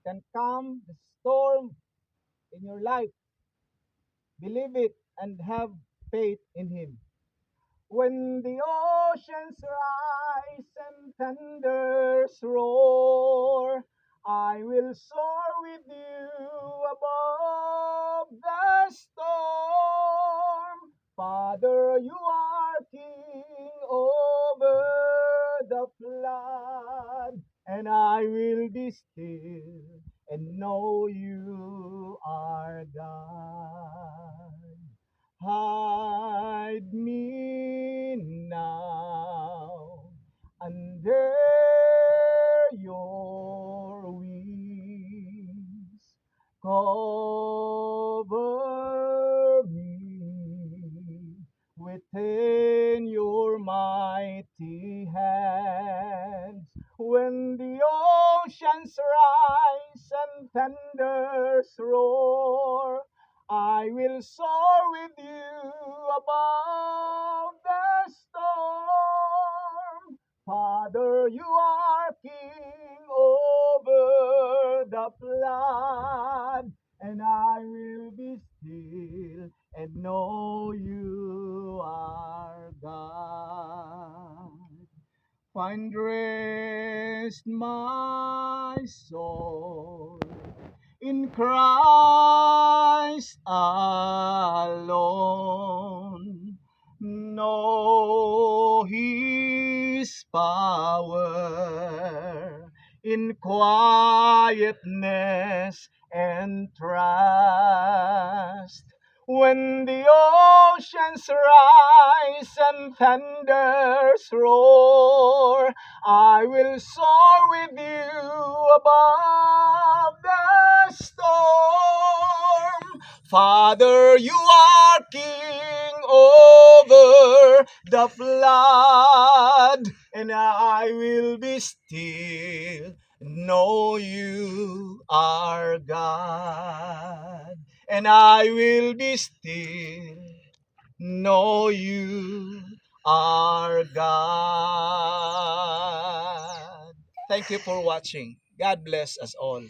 can calm the storm in your life. Believe it and have faith in Him. When the oceans rise and thunders roar, I will soar with you above the storm. Father, you are King over the flood, and I will be still and know you are God. Hide me now under your wings. Cover me within your mighty hands. When the oceans rise and thunders roar, I will soar with you above the storm. Father, you are King over the flood, and I will be still and know you are God. Find rest, my soul, in Christ alone. Know His power in quietness and trust. When the oceans rise and thunders roar, I will soar with you above the storm. Father, you are King over the flood, and I will be still, know you are God. And I will be still, know you are God. Thank you for watching. God bless us all.